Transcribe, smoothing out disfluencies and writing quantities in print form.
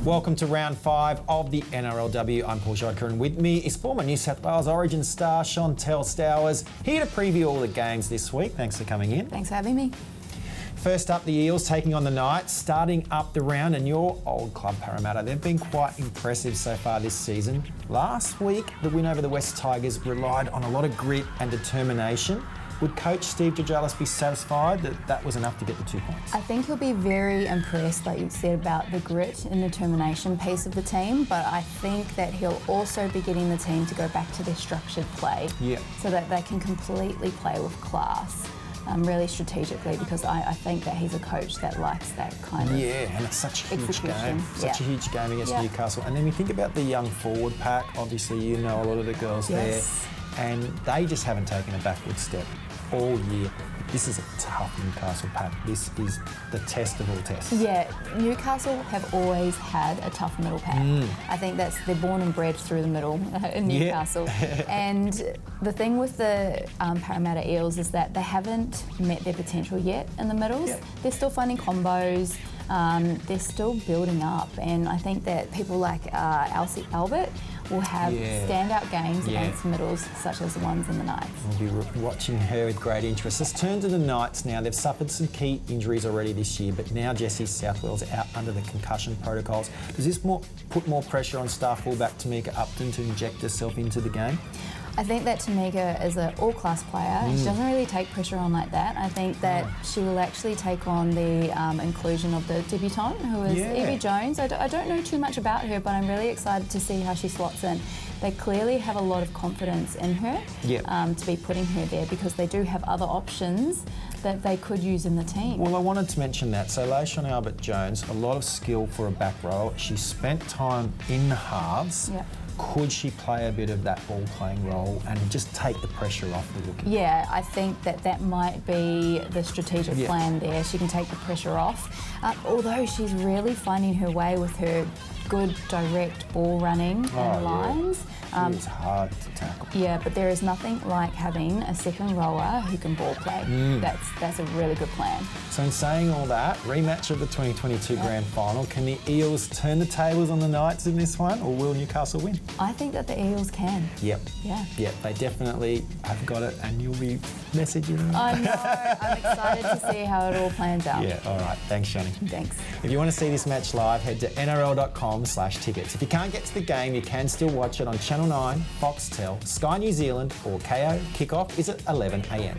Welcome to round 5 of the NRLW. I'm Paul Grzadka, and with me is former New South Wales Origin star Shontelle Stowers, here to preview all the games this week. Thanks for coming in. Thanks for having me. First up, the Eels taking on the Knights, starting up the round, and your old club Parramatta. They've been quite impressive so far this season. Last week, the win over the West Tigers relied on a lot of grit and determination. Would coach Steve Grzadka be satisfied that that was enough to get the 2 points? I think he'll be very impressed, like you said, about the grit and determination piece of the team, but I think that he'll also be getting the team to go back to their structured play so that they can completely play with class. Really strategically, because I think that he's a coach that likes that kind of and it's such a huge game. A huge game against Newcastle. And then we think about the young forward pack. Obviously, you know a lot of the girls there, and they just haven't taken a backward step all year. This is a tough Newcastle pack. This is the test of all tests. Yeah, Newcastle have always had a tough middle pack. I think they're born and bred through the middle in Newcastle. And the thing with the Parramatta Eels is that they haven't met their potential yet in the middles. They're still finding combos. They're still building up, and I think that people like Elsie Albert will have standout games against middles, such as the ones in the Knights. We'll be watching her with great interest. Let's turn to the Knights now. They've suffered some key injuries already this year, but now Jessie Southwell's out under the concussion protocols. Does this put more pressure on star fullback Tamika Upton to inject herself into the game? I think that Tamika is an all-class player. She doesn't really take pressure on like that. I think that she will actually take on the inclusion of the debutante, who is Evie Jones. I don't know too much about her, but I'm really excited to see how she slots in. They clearly have a lot of confidence in her to be putting her there, because they do have other options that they could use in the team. Well, I wanted to mention that. So Layshawn Albert-Jones, a lot of skill for a back row. She spent time in the halves. Could she play a bit of that ball-playing role and just take the pressure off the rookie? Yeah, I think that might be the strategic plan there. She can take the pressure off. Although she's really finding her way with her good direct ball running and lines. It's hard to tackle. Yeah, but there is nothing like having a second rower who can ball play. That's a really good plan. So in saying all that, rematch of the 2022 Grand Final, can the Eels turn the tables on the Knights in this one, or will Newcastle win? I think that the Eels can. Yep, they definitely have got it, and you'll be messaging them. I know, I'm excited to see how it all plans out. Yeah, all right, thanks Shani. Thanks. If you want to see this match live, head to nrl.com/tickets. If you can't get to the game, you can still watch it on Channel 9, Foxtel, Sky New Zealand or KO. Kickoff is at 11 a.m.